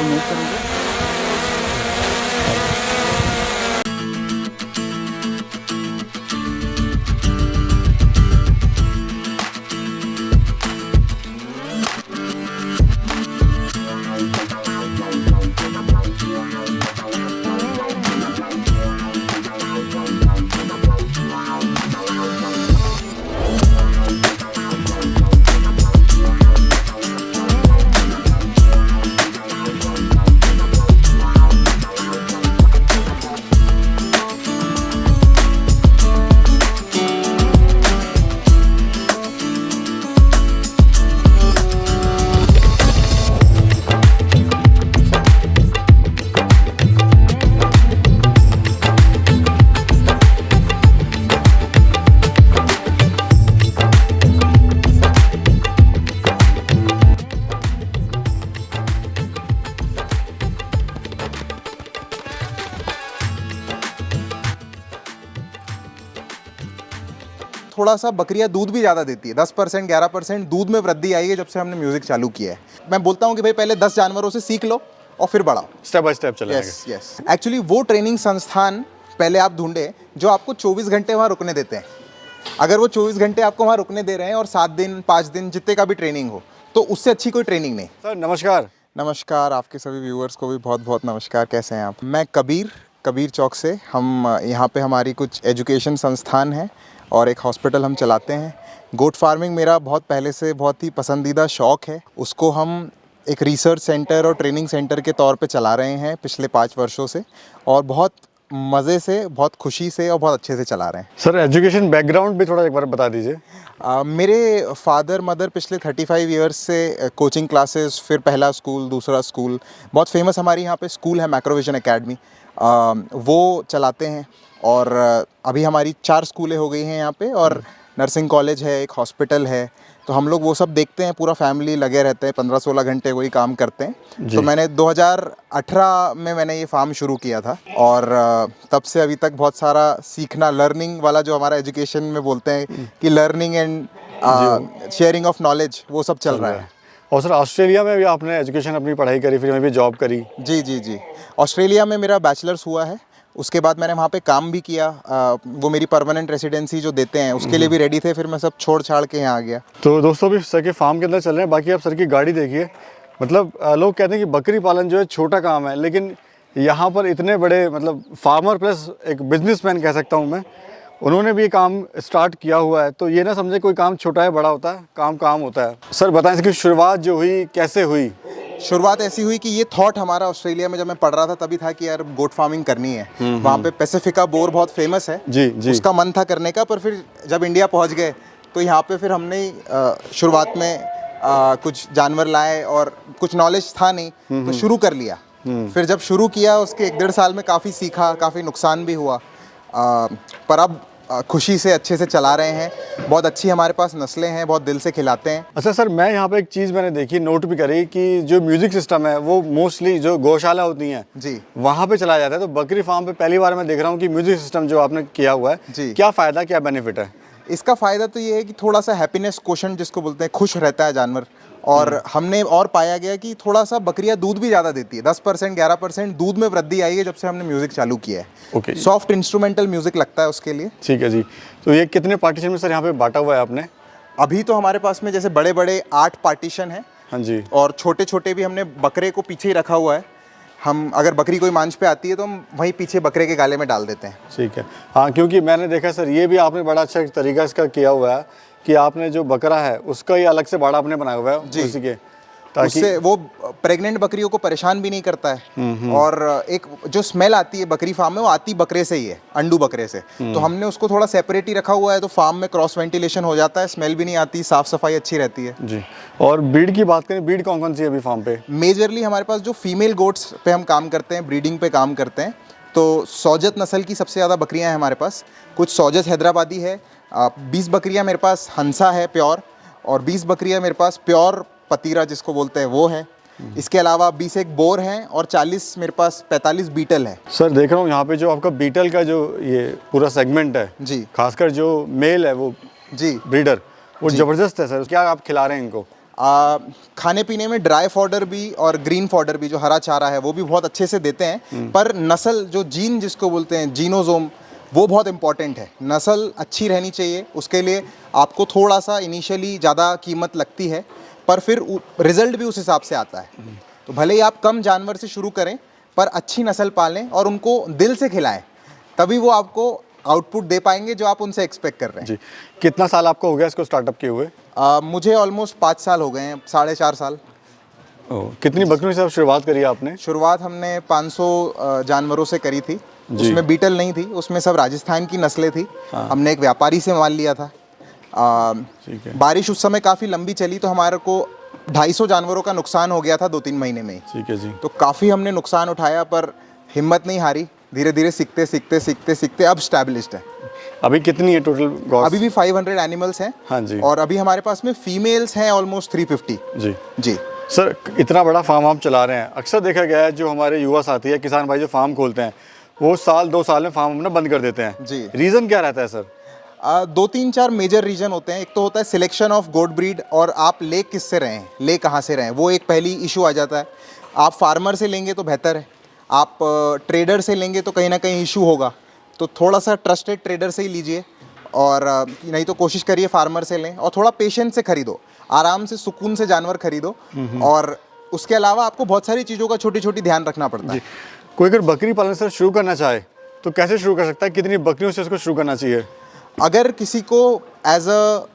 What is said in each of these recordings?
Move करोगे। थोड़ा सा बकरियां दूध भी ज़्यादा देती है, 10% 11% दूध में वृद्धि आई है जब से हमने म्यूज़िक चालू किया है। मैं बोलता हूँ कि भाई पहले 10 जानवरों से सीख लो और फिर बढ़ाओ, स्टेप बाय स्टेप चलेंगे। Yes yes. एक्चुअली वो ट्रेनिंग संस्थान पहले आप ढूंढे जो आपको 24 घंटे वहाँ रुकने देते हैं। अगर वो 24 घंटे आपको वहाँ रुकने दे रहे हैं और 7 दिन 5 दिन जितने का भी ट्रेनिंग हो, तो उससे अच्छी कोई ट्रेनिंग नहीं। सर नमस्कार। नमस्कार, आपके सभी व्यूअर्स को भी बहुत बहुत नमस्कार। कैसे हैं आप? मैं कबीर चौक से, हम यहाँ पे हमारी कुछ एजुकेशन संस्थान है और एक हॉस्पिटल हम चलाते हैं। गोट फार्मिंग मेरा बहुत पहले से बहुत ही पसंदीदा शौक़ है। उसको हम एक रिसर्च सेंटर और ट्रेनिंग सेंटर के तौर पे चला रहे हैं पिछले 5 वर्षों से, और बहुत मज़े से, बहुत खुशी से और बहुत अच्छे से चला रहे हैं। सर एजुकेशन बैकग्राउंड भी थोड़ा एक बार बता दीजिए। मेरे फादर मदर पिछले 35 इयर्स से कोचिंग क्लासेस, फिर पहला स्कूल, दूसरा स्कूल, बहुत फेमस हमारी यहाँ पे स्कूल है मैक्रोविजन एकेडमी, वो चलाते हैं। और अभी हमारी 4 स्कूलें हो गई हैं यहाँ पे, और नर्सिंग कॉलेज है, एक हॉस्पिटल है। तो हम लोग वो सब देखते हैं, पूरा फैमिली लगे रहते हैं, 15-16 घंटे वही काम करते हैं। तो मैंने 2018 में मैंने ये फार्म शुरू किया था, और तब से अभी तक बहुत सारा सीखना, लर्निंग वाला जो हमारा एजुकेशन में बोलते हैं कि learning and sharing of knowledge, वो सब चल रहा है। और सर ऑस्ट्रेलिया में भी आपने एजुकेशन अपनी पढ़ाई करी, फिर वहीं भी जॉब करी? जी जी जी, ऑस्ट्रेलिया में मेरा बैचलर्स हुआ है। उसके बाद मैंने वहाँ पे काम भी किया। वो मेरी परमानेंट रेसिडेंसी जो देते हैं उसके लिए भी रेडी थे, फिर मैं सब छोड़ छाड़ के यहाँ आ गया। तो दोस्तों भी सर के फार्म के अंदर चल रहे हैं। बाकी आप सर की गाड़ी देखिए, मतलब लोग कहते हैं कि बकरी पालन जो है छोटा काम है, लेकिन यहाँ पर इतने बड़े मतलब फार्मर प्लस एक बिजनेसमैन कह सकता हूँ मैं, उन्होंने भी काम स्टार्ट किया हुआ है। तो ये ना समझे कोई काम छोटा है बड़ा होता है, काम होता है। सर बताएं इसकी शुरुआत जो हुई कैसे हुई? शुरुआत ऐसी हुई कि ये थॉट हमारा ऑस्ट्रेलिया में जब मैं पढ़ रहा था तभी था कि यार गोट फार्मिंग करनी है। वहाँ पे पैसिफिका बोर बहुत फेमस है, जी जी, उसका मन था करने का। पर फिर जब इंडिया पहुँच गए तो यहाँ पे फिर हमने शुरुआत में कुछ जानवर लाए और कुछ नॉलेज था नहीं, तो शुरू कर लिया। फिर जब शुरू किया उसके 1-1.5 साल में काफ़ी सीखा, काफ़ी नुकसान भी हुआ, पर अब खुशी से अच्छे से चला रहे हैं। बहुत अच्छी हमारे पास नस्लें हैं, बहुत दिल से खिलाते हैं। अच्छा सर, मैं यहाँ पे एक चीज़ मैंने देखी, नोट भी करी कि जो म्यूजिक सिस्टम है वो मोस्टली जो गौशाला होती हैं जी, वहाँ पे चलाया जाता है। तो बकरी फार्म पे पहली बार मैं देख रहा हूँ कि म्यूजिक सिस्टम जो आपने किया हुआ है जी। क्या फ़ायदा, क्या बेनिफिट है इसका फ़ायदा? तो ये है कि थोड़ा सा हैप्पीनेस क्वोशेंट जिसको बोलते हैं, खुश रहता है जानवर। और हमने और पाया गया कि थोड़ा सा बकरियां दूध भी ज़्यादा देती है, 10% 11% दूध में वृद्धि आई है जब से हमने म्यूज़िक चालू किया है। ओके, सॉफ्ट इंस्ट्रूमेंटल म्यूज़िक लगता है उसके लिए। ठीक है जी। तो ये कितने पार्टीशन में सर यहाँ पे बांटा हुआ है आपने? अभी तो हमारे पास में जैसे बड़े बड़े 8 पार्टीशन है, हाँ जी, और छोटे छोटे भी हमने बकरे को पीछे ही रखा हुआ है। हम अगर बकरी कोई मांझ पे आती है तो हम वहीं पीछे बकरे के गाले में डाल देते हैं। ठीक है। हाँ, क्योंकि मैंने देखा सर ये भी आपने बड़ा अच्छा तरीका इसका किया हुआ है कि आपने जो बकरा है उसका ही अलग से बाड़ा आपने बनाया हुआ है उसी के, ताकि उससे वो प्रेग्नेंट बकरियों को परेशान भी नहीं करता है। और एक जो स्मेल आती है बकरी फार्म में, वो आती बकरे से ही है, अंडू बकरे से। तो हमने उसको थोड़ा सेपरेट ही रखा हुआ है, तो फार्म में क्रॉस वेंटिलेशन हो जाता है, स्मेल भी नहीं आती, साफ सफाई अच्छी रहती है जी। और ब्रीड की बात करें, ब्रीड कौन कौन सी है अभी फार्म पे? मेजरली हमारे पास जो फीमेल गोट्स पे हम काम करते हैं, ब्रीडिंग पे काम करते हैं। तो सौजत नस्ल की सबसे ज़्यादा बकरियां हैं हमारे पास। कुछ सौजत हैदराबादी है, 20 बकरियां मेरे पास हंसा है प्योर, और 20 बकरियां मेरे पास प्योर पतीरा जिसको बोलते हैं वो है। इसके अलावा 20 एक बोर हैं, और 40 मेरे पास 45 बीटल है। सर देख रहा हूँ यहाँ पे जो आपका बीटल का जो ये पूरा सेगमेंट है जी, खासकर जो मेल है वो जी ब्रीडर, वो ज़बरदस्त है सर। क्या आप खिला रहे हैं इनको? खाने पीने में ड्राई फॉडर भी और ग्रीन फॉडर भी, जो हरा चारा है वो भी बहुत अच्छे से देते हैं। पर नस्ल जो जीन जिसको बोलते हैं, जीनोजोम, वो बहुत इंपॉर्टेंट है। नस्ल अच्छी रहनी चाहिए, उसके लिए आपको थोड़ा सा इनिशियली ज़्यादा कीमत लगती है, पर फिर रिजल्ट भी उस हिसाब से आता है। तो भले ही आप कम जानवर से शुरू करें, पर अच्छी नस्ल पालें और उनको दिल से खिलाएं, तभी वो आपको आउटपुट दे पाएंगे जो आप उनसे एक्सपेक्ट कर रहे हैं। जी, कितना साल आपको हो गया इसको स्टार्टअप किए हुए? मुझे ऑलमोस्ट 5 साल हो गए हैं, 4.5 साल। ओह, कितनी बकरियों से आप शुरुआत करी आपने? शुरुआत हमने 500 जानवरों से करी थी। उसमें बीटल नहीं थी, उसमें सब राजस्थान की नस्लें थी। हमने एक व्यापारी से माल लिया था। ठीक है। बारिश उस समय काफ़ी लंबी चली, तो हमारे को 250 जानवरों का नुकसान हो गया था 2-3 महीने में ही। ठीक है जी। तो काफ़ी हमने नुकसान उठाया, पर हिम्मत नहीं हारी। धीरे धीरे सीखते सीखते सीखते सीखते अब स्टैब्लिश्ड है। अभी कितनी है टोटल गॉस? अभी भी 500 एनिमल्स हैं। हाँ जी। और अभी हमारे पास में फीमेल्स हैं ऑलमोस्ट 350। जी जी। सर, इतना बड़ा फार्म आप चला रहे हैं, अक्सर देखा गया है जो हमारे युवा साथी है, किसान भाई जो फार्म खोलते हैं, वो साल 2 साल में फार्म अपना बंद कर देते हैं। जी। रीज़न क्या रहता है सर? 2-3-4 मेजर रीजन होते हैं। एक तो होता है सिलेक्शन ऑफ गोट ब्रीड, और आप ले किससे रहे हैं, ले कहाँ से रहे हैं, वो एक पहली इशू आ जाता है। आप फार्मर से लेंगे तो बेहतर है, आप ट्रेडर से लेंगे तो कहीं ना कहीं इशू होगा। तो थोड़ा सा ट्रस्टेड ट्रेडर से ही लीजिए, और नहीं तो कोशिश करिए फार्मर से लें, और थोड़ा पेशेंस से खरीदो, आराम से सुकून से जानवर खरीदो। और उसके अलावा आपको बहुत सारी चीज़ों का छोटी छोटी ध्यान रखना पड़ता है। कोई अगर बकरी पालन सर शुरू करना चाहे तो कैसे शुरू कर सकता है? कितनी बकरियों से इसको शुरू करना चाहिए? अगर किसी को as a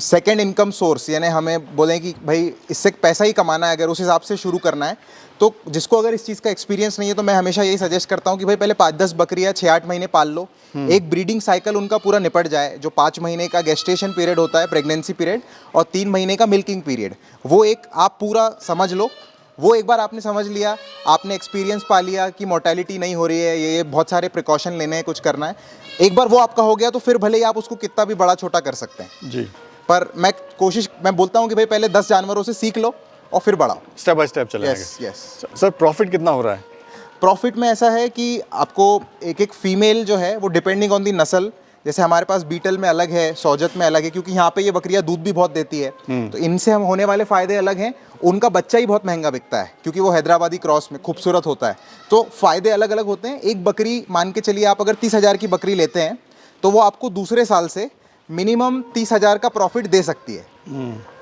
second income source, यानी हमें बोलें कि भाई इससे पैसा ही कमाना है, अगर उस हिसाब से शुरू करना है, तो जिसको अगर इस चीज़ का एक्सपीरियंस नहीं है, तो मैं हमेशा यही सजेस्ट करता हूँ कि भाई पहले 5-10 बकरियाँ 6-8 महीने पाल लो। एक ब्रीडिंग साइकिल उनका पूरा निपट जाए, जो 5 महीने का गेस्टेशन पीरियड होता है, प्रेगनेंसी पीरियड, और 3 महीने का मिल्किंग पीरियड, वो एक आप पूरा समझ लो। वो एक बार आपने समझ लिया, आपने एक्सपीरियंस पा लिया कि मोर्टेलिटी नहीं हो रही है, ये बहुत सारे प्रिकॉशन लेने हैं, कुछ करना है, एक बार वो आपका हो गया, तो फिर भले ही आप उसको कितना भी बड़ा छोटा कर सकते हैं। जी। पर मैं बोलता हूँ कि भाई पहले 10 जानवरों से सीख लो और फिर बढ़ाओ, स्टेप बाय स्टेप चलेंगे। यस। सर, प्रॉफिट कितना हो रहा है? प्रॉफिट में ऐसा है कि आपको एक एक फीमेल जो है वो डिपेंडिंग ऑन दी नस्ल, जैसे हमारे पास बीटल में अलग है, सौजत में अलग है, क्योंकि यहाँ पे ये बकरियाँ दूध भी बहुत देती है, तो इनसे हम होने वाले फ़ायदे अलग हैं। उनका बच्चा ही बहुत महंगा बिकता है, क्योंकि वो हैदराबादी क्रॉस में खूबसूरत होता है, तो फ़ायदे अलग अलग होते हैं। एक बकरी मान के चलिए, आप अगर 30,000 की बकरी लेते हैं, तो वो आपको दूसरे साल से मिनिमम 30,000 का प्रॉफिट दे सकती है।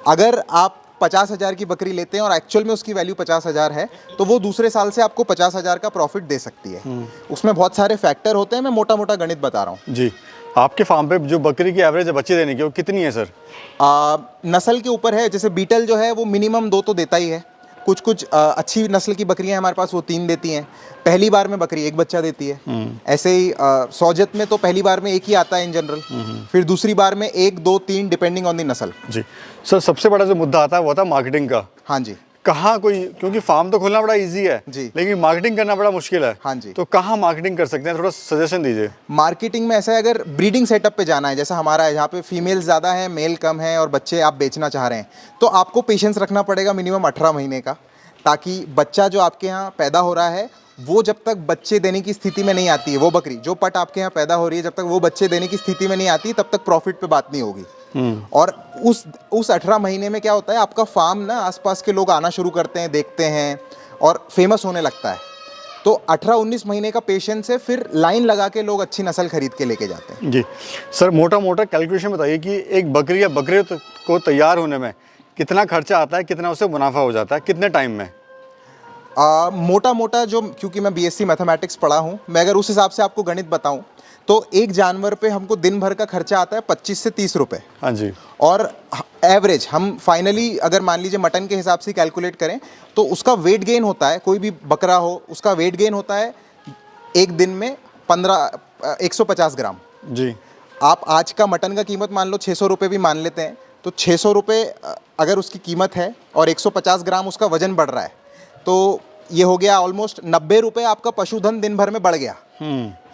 अगर आप 50,000 की बकरी लेते हैं और एक्चुअल में उसकी वैल्यू 50,000 है, तो वो दूसरे साल से आपको 50,000 का प्रॉफिट दे सकती है। उसमें बहुत सारे फैक्टर होते हैं, मैं मोटा मोटा गणित बता रहा हूँ। जी। आपके फार्म पे जो बकरी की एवरेज है बच्चे देने की, वो कितनी है सर? नस्ल के ऊपर है। जैसे बीटल जो है वो मिनिमम 2 तो देता ही है। कुछ कुछ अच्छी नस्ल की बकरियां हमारे पास, वो 3 देती हैं। पहली बार में बकरी 1 बच्चा देती है। ऐसे ही सौजत में तो पहली बार में 1 ही आता है इन जनरल, फिर दूसरी बार में 1, 2, 3 डिपेंडिंग ऑन दी नस्ल। जी। सर, सबसे बड़ा जो मुद्दा आता है वो था मार्केटिंग का। हाँ जी। कहाँ कोई, क्योंकि फार्म तो खोलना बड़ा इजी है जी, लेकिन मार्केटिंग करना बड़ा मुश्किल है। हाँ जी। तो कहाँ मार्केटिंग कर सकते हैं, थोड़ा सजेशन दीजिए। मार्केटिंग में ऐसा है, अगर ब्रीडिंग सेटअप पे जाना है, जैसा हमारा है, जहाँ पे फीमेल ज़्यादा है, मेल कम है, और बच्चे आप बेचना चाह रहे हैं, तो आपको पेशेंस रखना पड़ेगा मिनिमम 18 महीने का, ताकि बच्चा जो आपके यहाँ पैदा हो रहा है, वो जब तक बच्चे देने की स्थिति में नहीं आती है, वो बकरी जो पट आपके यहाँ पैदा हो रही है, जब तक वो बच्चे देने की स्थिति में नहीं आती, तब तक प्रॉफिट पे बात नहीं होगी। और उस 18 महीने में क्या होता है, आपका फार्म ना आसपास के लोग आना शुरू करते हैं, देखते हैं, और फेमस होने लगता है। तो 18-19 महीने का पेशेंस है, फिर लाइन लगा के लोग अच्छी नस्ल खरीद के लेके जाते हैं। जी सर, मोटा मोटा कैलकुलेशन बताइए कि एक बकरी या बकरे को तैयार होने में कितना खर्चा आता है, कितना उससे मुनाफा हो जाता है, कितने टाइम में? मोटा मोटा जो, क्योंकि मैं बीएससी मैथमेटिक्स पढ़ा हूँ, मैं अगर उस हिसाब से आपको गणित बताऊँ, तो एक जानवर पे हमको दिन भर का खर्चा आता है 25 से 30 रुपए। हाँ जी। और एवरेज हम फाइनली अगर मान लीजिए मटन के हिसाब से कैलकुलेट करें, तो उसका वेट गेन होता है, कोई भी बकरा हो उसका वेट गेन होता है एक दिन में 150 ग्राम। जी। आप आज का मटन का कीमत मान लो 600 रुपये भी मान लेते हैं, तो 600 रुपये अगर उसकी कीमत है और 150 ग्राम उसका वजन बढ़ रहा है, तो ये हो गया ऑलमोस्ट 90 रुपये आपका पशुधन दिन भर में बढ़ गया।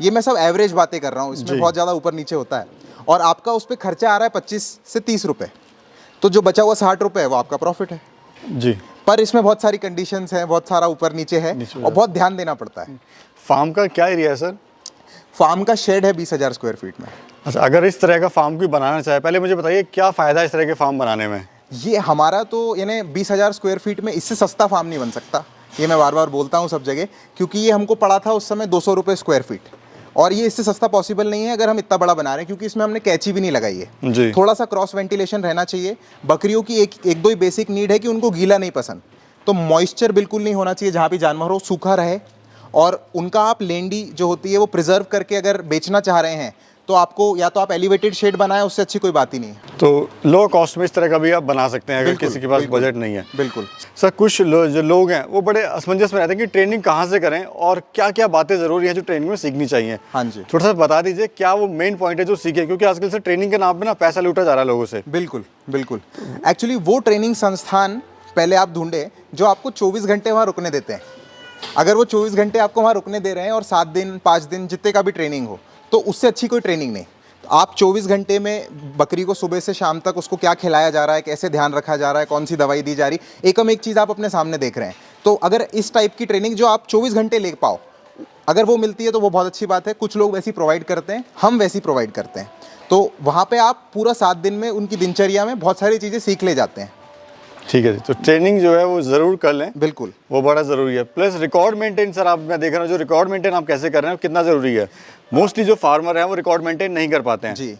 ये मैं सब एवरेज बातें कर रहा हूँ, इसमें बहुत ज़्यादा ऊपर नीचे होता है। और आपका उस पर खर्चा आ रहा है 25 से 30 रुपये, तो जो बचा हुआ 60 रुपये है वो आपका प्रॉफिट है। जी। पर इसमें बहुत सारी कंडीशंस हैं, बहुत सारा ऊपर नीचे है, और बहुत ध्यान देना पड़ता है। फार्म का क्या एरिया है सर? फार्म का शेड है 20,000 स्क्वायर फीट में। अच्छा, अगर इस तरह का फार्म कोई बनाना चाहे, पहले मुझे बताइए क्या फ़ायदा है इस तरह के फार्म बनाने में? ये हमारा तो यानी 20,000 स्क्वायर फीट में इससे सस्ता फार्म नहीं बन सकता, ये मैं बार बार बोलता हूँ सब जगह, क्योंकि ये हमको पड़ा था उस समय 200 रुपये स्क्वायर फीट, और ये इससे सस्ता पॉसिबल नहीं है अगर हम इतना बड़ा बना रहे हैं, क्योंकि इसमें हमने कैची भी नहीं लगाई है। जी। थोड़ा सा क्रॉस वेंटिलेशन रहना चाहिए। बकरियों की एक दो ही बेसिक नीड है कि उनको गीला नहीं पसंद, तो मॉइस्चर बिल्कुल नहीं होना चाहिए जहाँ भी जानवर हो, सूखा रहे, और उनका आप लेंडी जो होती है वो प्रिजर्व करके अगर बेचना चाह रहे हैं तो आपको या तो आप एलिवेटेड शेड बनाएं, उससे अच्छी कोई बात ही नहीं है। तो लो कॉस्ट में इस तरह का भी आप बना सकते हैं अगर बिल्कुल, किसी के पास बिल्कुल, बजट नहीं है। बिल्कुल। सर कुछ जो लोग हैं वो बड़े असमंजस में रहते हैं कि ट्रेनिंग कहाँ से करें और क्या क्या बातें ज़रूरी हैं जो ट्रेनिंग में सीखनी चाहिए। हाँ जी। थोड़ा सा बता दीजिए क्या वो मेन पॉइंट है जो सीखे, क्योंकि आजकल से ट्रेनिंग के नाम पे ना पैसा लूटा जा रहा है लोगों से। बिल्कुल बिल्कुल। एक्चुअली वो ट्रेनिंग संस्थान पहले आप ढूंढे जो आपको 24 घंटे वहाँ रुकने देते हैं। अगर वो 24 घंटे आपको वहाँ रुकने दे रहे हैं और 7 दिन 5 दिन जितने का भी ट्रेनिंग हो, तो उससे अच्छी कोई ट्रेनिंग नहीं। आप 24 घंटे में बकरी को सुबह से शाम तक उसको क्या खिलाया जा रहा है, कैसे ध्यान रखा जा रहा है, कौन सी दवाई दी जा रही, एकम एक चीज़ आप अपने सामने देख रहे हैं। तो अगर इस टाइप की ट्रेनिंग जो आप 24 घंटे ले पाओ, अगर वो मिलती है तो वो बहुत अच्छी बात है। कुछ लोग वैसी प्रोवाइड करते हैं, हम वैसी प्रोवाइड करते हैं, तो वहाँ पे आप पूरा 7 दिन में उनकी दिनचर्या में बहुत सारी चीज़ें सीख ले जाते हैं। ठीक है जी, तो ट्रेनिंग जो है वो ज़रूर कर लें। बिल्कुल, वो बड़ा ज़रूरी है। प्लस रिकॉर्ड मेंटेन, सर आप मैं देख रहा हूँ जो रिकॉर्ड मेंटेन आप कैसे कर रहे हैं कितना ज़रूरी है। मोस्टली जो फार्मर हैं वो रिकॉर्ड मेंटेन नहीं कर पाते हैं। जी।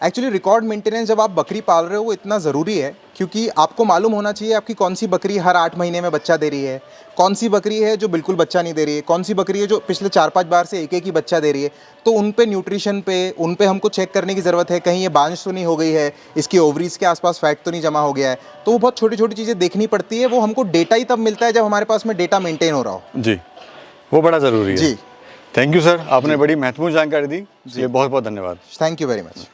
एक्चुअली रिकॉर्ड मेंटेनेंस जब आप बकरी पाल रहे हो वो इतना ज़रूरी है, क्योंकि आपको मालूम होना चाहिए आपकी कौन सी बकरी हर 8 महीने में बच्चा दे रही है, कौन सी बकरी है जो बिल्कुल बच्चा नहीं दे रही है, कौन सी बकरी है जो पिछले 4-5 बार से एक ही बच्चा दे रही है। तो उन पे न्यूट्रिशन पे उन पे हमको चेक करने की ज़रूरत है, कहीं ये बांझ तो नहीं हो गई है, इसकी ओवरीज के आसपास फैट तो नहीं जमा हो गया है। तो वो बहुत छोटी छोटी चीज़ें देखनी पड़ती है। वो हमको डेटा ही तब मिलता है जब हमारे पास में डेटा मेंटेन हो रहा हो। जी, वो बड़ा ज़रूरी है। जी। थैंक यू सर, आपने बड़ी महत्वपूर्ण जानकारी दी। जी, बहुत बहुत धन्यवाद। Thank you very much.